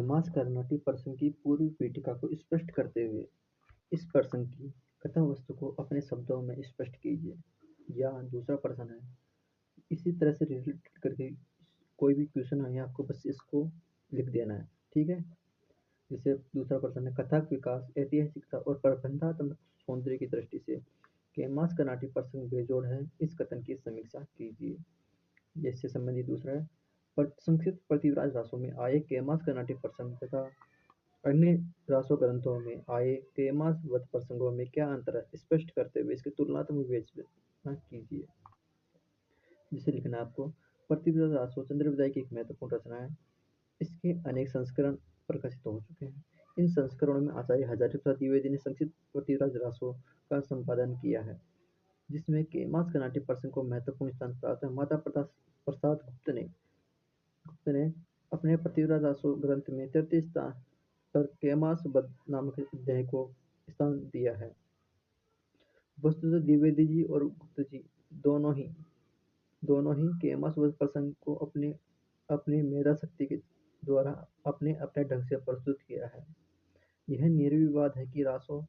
केमास कर्नाटी प्रसंग की पूर्व पीठिका को स्पष्ट करते हुए इस प्रसंग की कथा वस्तु को अपने शब्दों में स्पष्ट कीजिए। या दूसरा प्रश्न है, इसी तरह से रिलेटेड करके कोई भी क्वेश्चन है आपको बस इसको लिख देना है। ठीक है। जैसे दूसरा प्रश्न है, कथा विकास ऐतिहासिकता और प्रबंधात्मक सौंदर्य की दृष्टि से केमास कर्नाटी प्रसंग बेजोड़ है, इस कथन की समीक्षा कीजिए। इससे संबंधित दूसरा है, संस्कृत पृथ्वीराज रासों में आए केमास कर्नाटी प्रसंग तथा अन्य रासो ग्रंथों में आए केमास वध प्रसंगों में क्या अंतर है, स्पष्ट करते हुए इसकी तुलनात्मक विवेचना कीजिए। जिसे लिखना है आपको, पृथ्वीराज रासो चंद्रविदाई की एक महत्वपूर्ण रचना है। इसके अनेक संस्करण प्रकाशित हो चुके हैं। इन संस्करणों में आचार्य हजारी प्रसाद द्विवेदी ने संक्षिप्त पृथ्वीराज रासो का संपादन किया है, जिसमें केमास कर्नाटी प्रसंग को महत्वपूर्ण स्थान प्राप्त है। माता प्रसाद गुप्त ने अपने पृथ्वीराज रासो ग्रंथ में 33 स्थान पर केमास वध नामक अध्याय को स्थान दिया है। वस्तुतः द्विवेदी जी और गुप्त जी दोनों ही केमास वध प्रसंग को अपनी मेधा शक्ति के द्वारा अपने अपने ढंग से प्रस्तुत किया है। यह निर्विवाद है कि रासो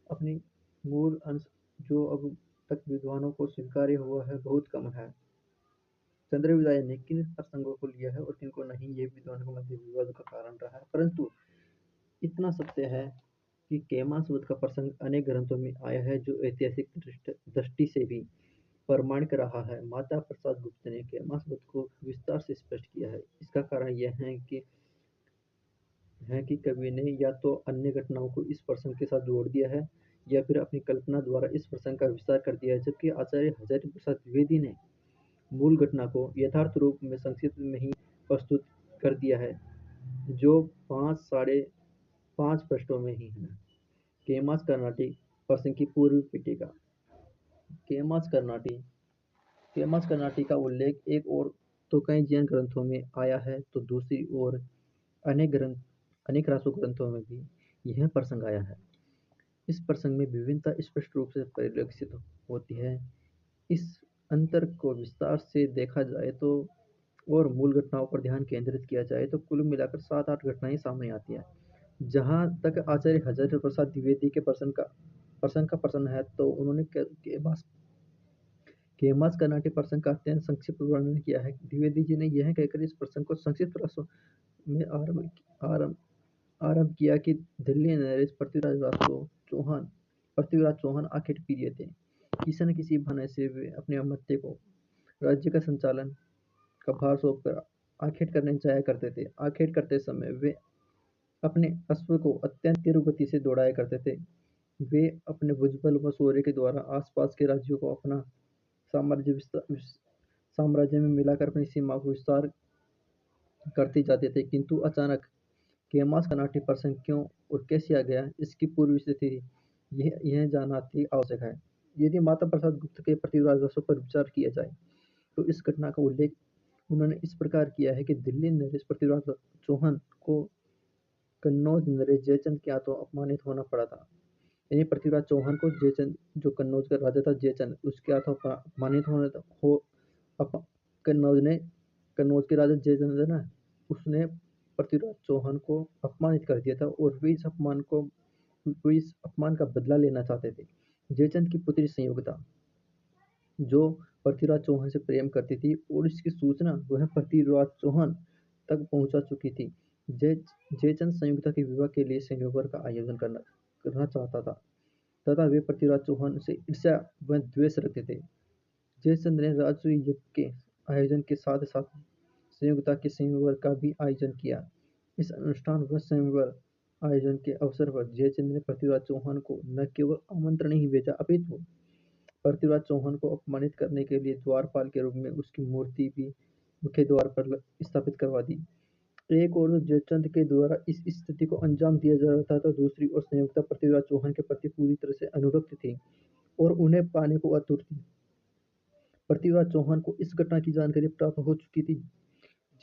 अपनी मूल अंश जो अब तक विद्वानों को स्वीकार्य हुआ है बहुत कम है। चंद्रविदाय ने किन प्रसंगों को लिया है और किन को नहीं, ये विद्वानों के मध्य विवाद का कारण रहा है। परंतु इतना सत्य है कि केमास वध का प्रसंग अनेक ग्रंथों में आया है, जो ऐतिहासिक दृष्टि से भी प्रामाणिक रहा है। माता प्रसाद गुप्त ने केमास वध को विस्तार से स्पष्ट किया है। इसका कारण यह है कि कवि ने या तो अन्य घटनाओं को इस प्रसंग के साथ जोड़ दिया है या फिर अपनी कल्पना द्वारा इस प्रसंग का विस्तार कर दिया है, जबकि आचार्य हजारी प्रसाद द्विवेदी ने मूल घटना को यथार्थ रूप में संक्षिप्त में ही प्रस्तुत कर दिया है, जो 5 साढ़े 5 पृष्ठों में ही है। केमास कर्नाटी प्रसंग की पूर्व पीठिका। केमास कर्नाटी केमास कर्नाटी का उल्लेख एक ओर तो कई जैन ग्रंथों में आया है, तो दूसरी ओर अनेक रासो ग्रंथों में भी यह प्रसंग आया है। इस प्रसंग में विभिन्नता स्पष्ट रूप से परिलक्षित होती है। इस अंतर को विस्तार से देखा जाए तो और मूल घटनाओं पर ध्यान केंद्रित किया जाए तो कुल मिलाकर 7-8 घटनाएं सामने आती हैं। जहाँ तक आचार्य हजारी प्रसाद द्विवेदी के प्रसंग का प्रश्न है, तो उन्होंने केमास कर्नाटी प्रसंग का अत्यंत संक्षिप्त वर्णन किया है। द्विवेदी जी ने यह कहकर इस प्रसंग को संक्षिप्त रसों में आरंभ आरंभ किया कि दिल्ली नरेश पृथ्वीराज चौहान आखेट प्रिय थे। किसी न किसी बहाने से वे अपने अमात्य को राज्य का संचालन का भार सौंपकर आखेट करने जाया करते थे। आखेट करते समय वे अपने अश्व को अत्यंत तीव्र गति से दौड़ाया करते थे। वे अपने भुजबल व शौर्य के द्वारा आसपास के राज्यों को अपना साम्राज्य में मिलाकर अपनी सीमा को विस्तार करते जाते थे, किंतु अचानक केमास कर्नाटी प्रसंग क्यों और कैसे आ गया, इसकी पूर्व स्थिति यह जानना अति आवश्यक है। यदि माता प्रसाद गुप्त के पृथ्वीराज रासो पर विचार किया जाए, तो इस घटना का उल्लेख उन्होंने इस प्रकार किया है कि दिल्ली नरेश पृथ्वीराज चौहान को कन्नौज नरेश जयचंद के हाथों अपमानित होना पड़ा था। यानी पृथ्वीराज चौहान को जयचंद, जो कन्नौज का राजा था जयचंद, उसके हाथों अपमानित कन्नौज के राजा जयचंद है ना, उसने पृथ्वीराज चौहान को अपमानित कर दिया था और वे इस अपमान का बदला लेना चाहते थे। जयचंद की पुत्री संयोगता, जो पृथ्वीराज चौहान से प्रेम करती थी और इसकी सूचना वह पृथ्वीराज चौहान तक पहुंचा चुकी थी। जयचंद संयुक्ता के विवाह के लिए संयोवर का आयोजन करना चाहता था तथा वे पृथ्वीराज चौहान से ईर्ष्या व द्वेष रखते थे। जयचंद ने राजसूय यज्ञ के आयोजन के साथ साथ संयुक्ता के संयोवर का भी आयोजन किया। इस अनुष्ठान व संयोवर आयोजन के अवसर पर जयचंद ने पृथ्वीराज चौहान को न केवल आमंत्रण ही भेजा, अपितु पृथ्वीराज चौहान को अपमानित करने के लिए द्वारपाल के रूप में उसकी मूर्ति भी मुख्य द्वार पर स्थापित करवा दी। एक ओर तो जयचंद के द्वारा इस स्थिति को अंजाम दिया जा रहा था, तो दूसरी ओर संयुक्ता पृथ्वीराज चौहान के प्रति पूरी तरह से अनुरक्त थी और उन्हें पाने को आतुर थी। पृथ्वीराज चौहान को इस घटना की जानकारी प्राप्त हो चुकी थी।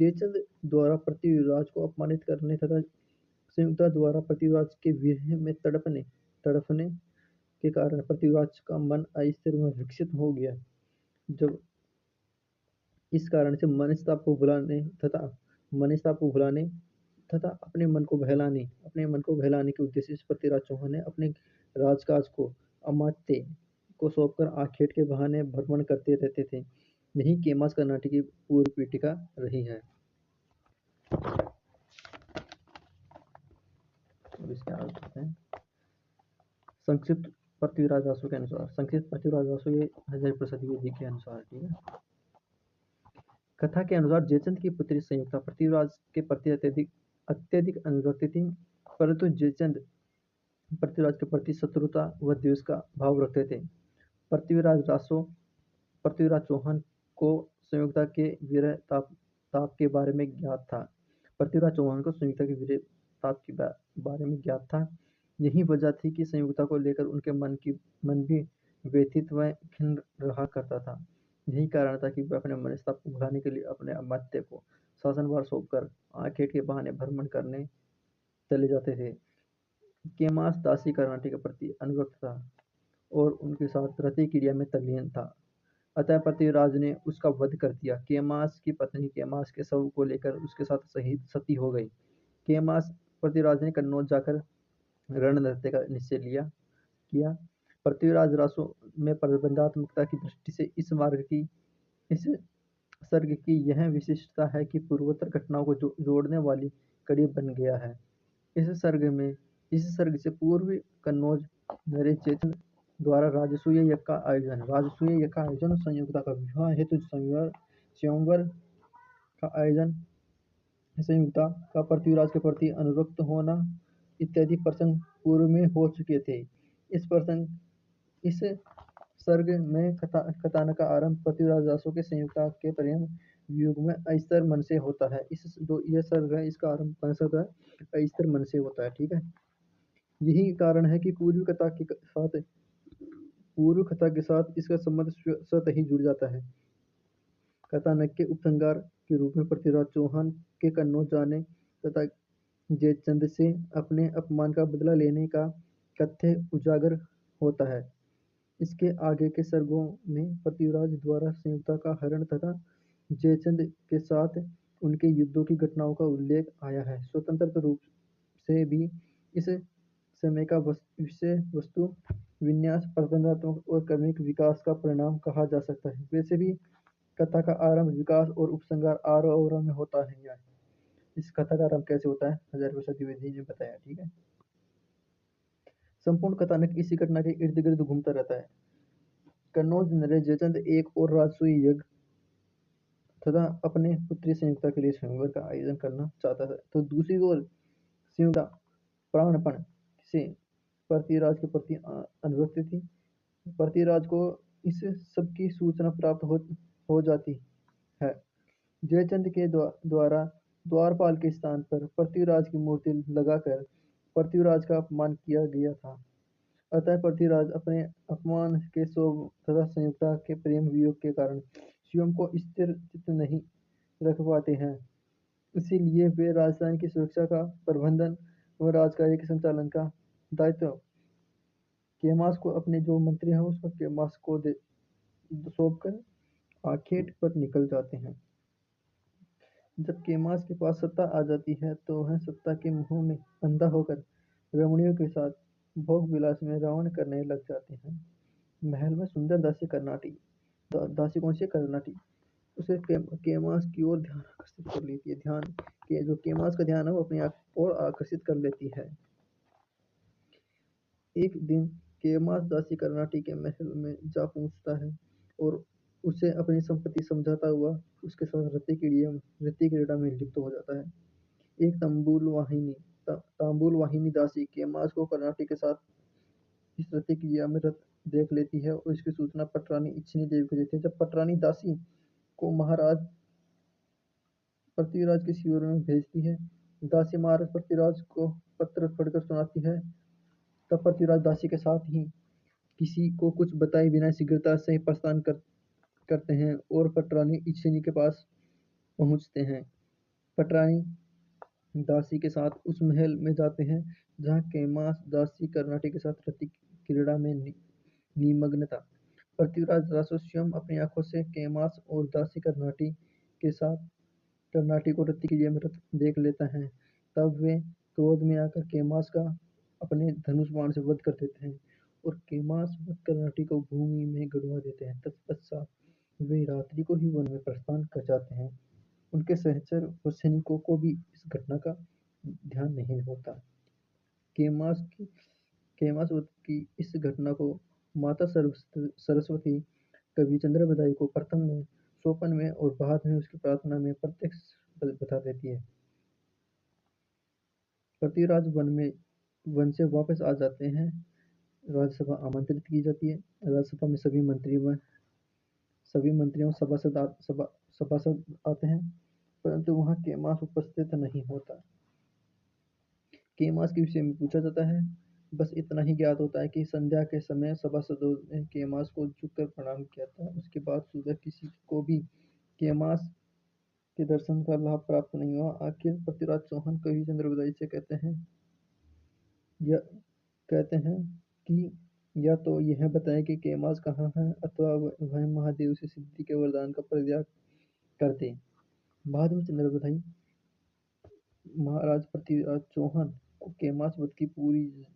जयचंद द्वारा पृथ्वीराज को अपमानित करने तथा संयुक्ता द्वारा पृथ्वीराज के विरह में तड़पने के कारण पृथ्वीराज का मन अस्थिर व विकसित हो गया। जब इस कारण से मनस्ताप को भुलाने तथा अपने मन को बहलाने के उद्देश्य से पृथ्वीराज चौहान ने अपने राजकाज को अमात्य को सौंपकर आखेट के बहाने भ्रमण करते रहते थे। यही केमास कर्नाटी की पूर्व पीठिका रही है। अब इसके आगे बढ़ते हैं। संक्षिप्त पृथ्वीराज रासो के अनुसार, संक्षिप्त पृथ्वीराज रासो ये हजारी प्रसाद द्विवेदी के अनुसार, ठीक है। कथा के अनुसार जयचंद की पुत्री संयुक्ता पृथ्वीराज के प्रति अत्यधिक अनुरक्त थी, परंतु जयचंद पृथ्वीराज के प्रति शत्रुता व द्वेष का भाव रखते थे। पृथ्वीराज चौहान को संयुक्ता के वीर ताप के बारे में ज्ञात था। पृथ्वीराज चौहान को संयुक्ता के वीर ताप के बारे में ज्ञात था। यही वजह थी कि संयुक्ता को लेकर उनके मन भी व्यथित व खिन्न रहा करता था। यही कारण था कि वे अपने मनस्ताप को भुलाने के लिए अपने अमात्य को शासनभार सौंपकर आखेट के बहाने भ्रमण करने चले जाते थे। केमास दासी कर्नाटी के प्रति अनुरक्त था और उनके साथ रति क्रिया में तल्लीन था। अतः पृथ्वीराज ने उसका वध कर दिया। केमास की पत्नी केमास के शव को लेकर उसके साथ सती हो गई। केमास पृथ्वीराज ने कन्नौज जाकर रण नृत्य का निश्चय किया। पृथ्वीराज रासो में प्रबंधात्मकता की दृष्टि से इस सर्ग की यह विशिष्टता है कि पूर्वोत्तर घटनाओं को जोड़ने वाली कड़ी बन गया है। इस सर्ग से पूर्व कन्नौज नरेश जयचंद द्वारा राजसूय यज्ञ का आयोजन, संयुक्ता का विवाह हेतु स्वयंवर का आयोजन, संयुक्ता का पृथ्वीराज के प्रति अनुरक्त होना इत्यादि प्रसंग पूर्व में हो चुके थे। इस सर्ग में कथानक का आरंभ पृथ्वीराज रासो के संयुक्ता के प्रेम वियोग में अस्थिर मन से होता है। यह सर्ग है, इसका आरंभ कौन सा होता है? अस्थिर मन से होता है, ठीक है। यही कारण है कि पूर्व कथा के साथ इसका संबंध स्वतः ही जुड़ जाता है। कथानक के उपसंहार के रूप में पृथ्वीराज चौहान के कन्नौज जाने तथा जयचंद से अपने अपमान का बदला लेने का तथ्य उजागर होता है। इसके आगे के सर्गों में पृथ्वीराज द्वारा संयुक्ता का हरण तथा जयचंद के साथ उनके युद्धों की घटनाओं का उल्लेख आया है। स्वतंत्र रूप से भी इस समय का विषय वस्तु विन्यास प्रबंधात्मक और क्रमिक विकास का परिणाम कहा जा सकता है। वैसे भी कथा का आरंभ विकास और उपसंहार आरोह में होता है। इस कथा का आरंभ कैसे होता है? हजारी प्रसाद द्विवेदी ने बताया, ठीक है। संपूर्ण कथानक इसी घटना के इर्द गिर्द घूमता रहता है। कन्नौज नरेश जयचंद एक और राजसूय यज्ञ तथा अपने पुत्री संयुक्ता के लिए स्वयंवर का आयोजन करना चाहता था, तो दूसरी ओर संयुक्ता प्राणपण से पृथ्वीराज के प्रति अनुरक्त थी। पृथ्वीराज को इस सब की सूचना प्राप्त हो जाती है। जयचंद के द्वारा द्वारपाल के स्थान पर पृथ्वीराज की मूर्ति लगाकर पृथ्वीराज का अपमान किया गया था। अतः पृथ्वीराज अपने अपमान के शोक तथा संयुक्ता के प्रेम वियोग के कारण स्वयं को स्थिर चित्त नहीं रख पाते हैं। इसीलिए वे राजधानी की सुरक्षा का प्रबंधन व राजकार्य के संचालन का दायित्व केमास को, अपने जो मंत्री हैं उसको केमास को सौंपकर आखेट पर निकल जाते हैं। जब केमास के पास सत्ता आ जाती है तो वह सत्ता के मोह में अंधा होकर रमणियों के साथ भोग विलास में रावण करने लग जाते हैं। महल में सुंदर दासी कौन सी कर्नाटी उसे केमास की ओर ध्यान आकर्षित कर लेती है। जो केमास का ध्यान है वो अपनी ओर आकर्षित कर लेती है। एक दिन केमास दासी कर्नाटी के महल में जा पहुंचता है और उसे अपनी संपत्ति समझाता हुआ उसके साथ रति क्रीड़ा में लिप्त हो जाता है। एक तांबूल वाहिनी दासी केमास को कर्नाटी के साथ इस रति क्रिया में रत देख लेती है और इसकी सूचना पटरानी इच्छिनी देवी को देती है। जब पटरानी दासी को महाराज पृथ्वीराज के शिविर में भेजती है, दासी महाराज पृथ्वीराज को पत्र पढ़कर सुनाती है। तब पृथ्वीराज दासी के साथ ही किसी को कुछ बताए बिना शीघ्रता से प्रस्थान करते हैं और पटरानी इच्छिनी के पास पहुंचते हैं। पटरानी दासी के साथ उस महल में जाते हैं जहां केमास दासी कर्नाटी के साथ रति क्रीड़ा में निमग्न था। पृथ्वीराज रासो स्वयं अपनी आंखों से केमास और दासी कर्नाटी को रति क्रिया में रत देख लेता है। तब वे क्रोध में आकर केमास का अपने धनुष बाण से वध कर देते हैं और केमास वध कर नटी को भूमि में गड़वा देते हैं। तत्पश्चात वे रात्रि को ही वन में प्रस्थान कर जाते हैं। उनके सहचर और सैनिकों को भी इस घटना का ध्यान नहीं होता। केमास की केमास वध की इस घटना को माता सरस्वती कवि चंद्रबदाई को प्रथम में सोपन में और बाद में उसकी प्रार्थना में प्रत्यक्ष बता देती है। पृथ्वीराज वन से वापस आ जाते हैं। राज्यसभा आमंत्रित की जाती है। राज्यसभा में सभी मंत्रियों सभासद आते हैं, परंतु वहां केमास उपस्थित नहीं होता। केमास के विषय में पूछा जाता है। बस इतना ही ज्ञात होता है कि संध्या के समय सभासदों ने केमास को झुककर प्रणाम किया था। उसके बाद सुबह किसी को भी केमास के दर्शन का लाभ प्राप्त नहीं हुआ। आखिर पृथ्वीराज चौहान कवि चंद्रबदाई से कहते हैं कि या तो यह बताएं कि केमास कहाँ है अथवा वह महादेव से सिद्धि के वरदान का परित्याग कर दे। बाद में चंद्रबदाई महाराज पृथ्वीराज चौहान को केमास वध की पूरी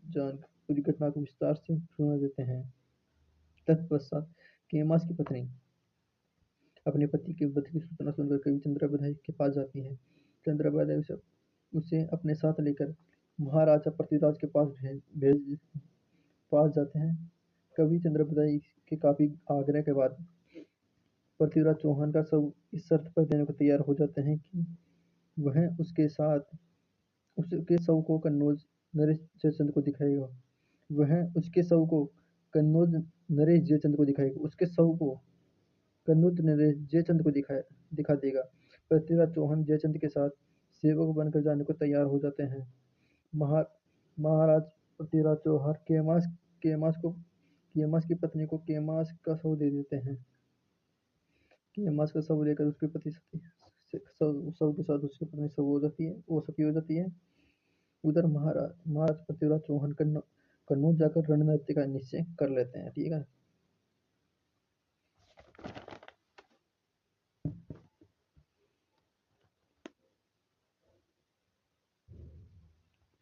घटना को विस्तार से सुना देते हैं। तत्पश्चात केमास की पत्नी अपने पति के वध की सूचना सुनकर कवि चंद्रबदाई के पास जाती है। चंद्रबदाई उसे अपने साथ लेकर महाराजा पृथ्वीराज के पास जाते हैं। कवि चंद्रबदाई के काफी आग्रह के बाद पृथ्वीराज चौहान का शव इस शर्त पर देने को तैयार हो जाते हैं कि वह उसके शव को कन्नौज नरेश जयचंद को दिखाएगा। वह उसके शव को कन्नौज नरेश जयचंद को दिखाएगा। उसके शव को कन्नौज नरेश जयचंद को दिखा देगा। पृथ्वीराज चौहान जयचंद के साथ सेवक बनकर जाने को तैयार हो जाते हैं। महाराज पृथ्वीराज चौहान केमास की पत्नी को केमास का शव दे देते हैं। केमास का शव लेकर उसके पति शव के साथ उसकी पत्नी सती हो जाती है। उधर महाराज पृथ्वीराज चौहान कन्नौज जाकर रणनीति का निश्चय कर लेते हैं। ठीक है।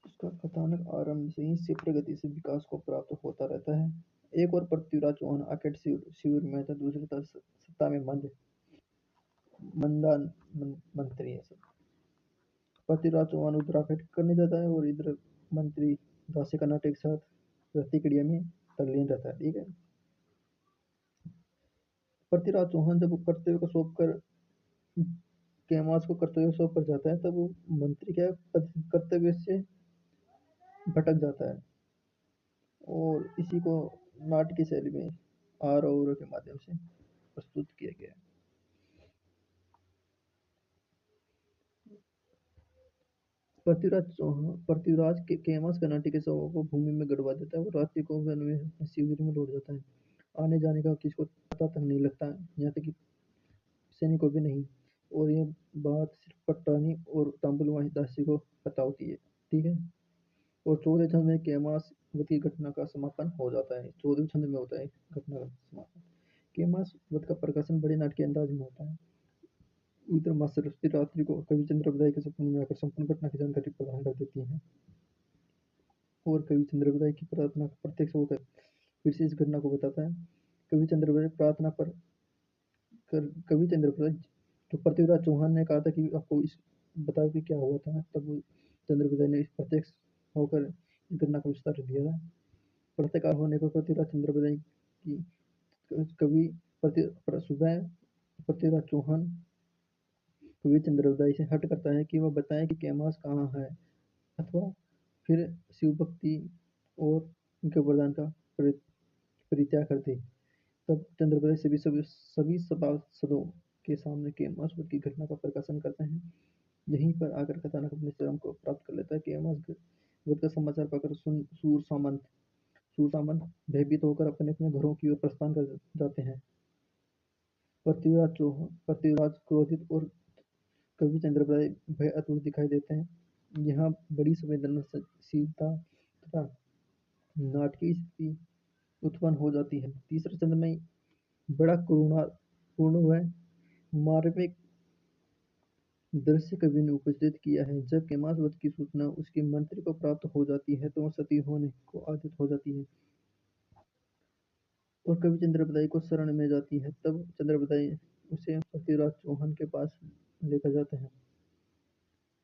उसका कथानक आरंभ से ही क्षिप्र गति से विकास को प्राप्त होता रहता है। एक और पृथ्वीराज चौहान आकेट शिविर में था, दूसरी तरफ सत्ता में मंत्री है। पृथ्वीराज चौहान उधर आकेट करने जाता है और इधर मंत्री दासी कर्नाटक के साथ प्रतिक्रिया में तल्लीन रहता है। ठीक है। पृथ्वीराज चौहान जब कर्तव्य को सौंप कर केमास को कर्तव्य सौंप कर जाता है, तब वो मंत्री क्या कर्तव्य से भटक जाता है और इसी को नाटकीय शैली में आरोह के माध्यम से प्रस्तुत किया गया है। पृथ्वीराज के केमास कर्नाटक के शवों को भूमि में गड़वा देता है और रात्रि को वन में शिविर में लौट जाता है। आने जाने का किसी को पता तक नहीं लगता है, यहाँ तक कि सैनिक को भी नहीं। और यह बात सिर्फ पट्टानी और तांबुलवाही दासी को पता होती है। ठीक है। और 14 छंद में केमास वध की घटना का समापन हो जाता है। 14 छंद में होता है घटना का समापन। केमास वध का प्रकाशन बड़े नाटकीय अंदाज में होता है। उधर माँ सरस्वती रात्रि को कवि चंद्रबदाई के सपने में आकर संपूर्ण घटना की जानकारी प्रदान कर देती हैं और कवि चंद्रबदाई की प्रार्थना प्रत्यक्ष होकर फिर से इस घटना को बताता है। कवि चंद्रबदाई जो पृथ्वीराज चौहान ने कहा था कि आपको इस बताओ कि क्या हुआ था, तब चंद्रबदाई ने प्रत्यक्ष होकर इस घटना का विस्तार दिया था। प्रातःकाल होने पर पृथ्वीराज चंद्रबदाई की कवि सुबह पृथ्वीराज चौहान कवि चंद्रबदाई से हट करता है कि वह बताएं कि केमास कहाँ है अथवा फिर शिव भक्ति और उनके वरदान का परित्याग कर दे। तब चंद्रबदाई सभी सभासदों के सामने केमास वध की घटना का प्रकाशन करते हैं। यहीं पर आकर कथानक अपने चरम को प्राप्त कर लेता है। केमास वध का समाचार पाकर सूर सामंत भयभीत होकर अपने अपने घरों की ओर प्रस्थान कर जाते हैं। पृथ्वीराज क्रोधित और कवि चंद्रबदाई भय अतुल दिखाई देते हैं। यहाँ बड़ी संवेदनशीलता तथा नाटकीय स्थिति उत्पन्न हो जाती है। तीसरे छंद में बड़ा करुणापूर्ण व मार्मिक दृश्य कवि ने उपस्थित किया है। जब कैमास वध की सूचना उसके मंत्री को प्राप्त हो जाती है तो वह सती होने को आदित हो जाती है और कवि चंद्रबदाई को शरण में जाती है। तब चंद्रबदाई उसे पृथ्वीराज चौहान के पास लेकर जाते हैं।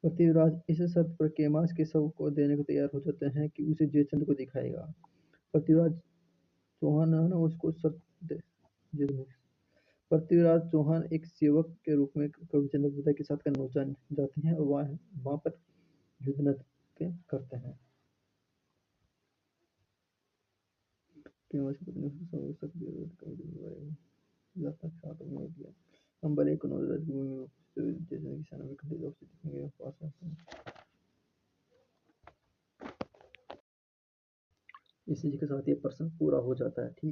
पृथ्वीराज इस शर्त पर कैमास के शव को देने को तैयार हो जाते हैं कि उसे जयचंद को दिखाएगा। पृथ्वीराज चौहान है ना उसको शर्त दे पृथ्वीराज चौहान एक सेवक के रूप में कवि चंद्रबदाई के साथ कन्नौज जाते हैं और वहां पर युद्ध नृत्य करते हैं। कैमास की पत्नी अंबल एक भूमि में जयचंद की सेना में खंडित अवस्थित दिखेंगे पास इसी के साथ ये प्रश्न पूरा हो जाता है। ठीक।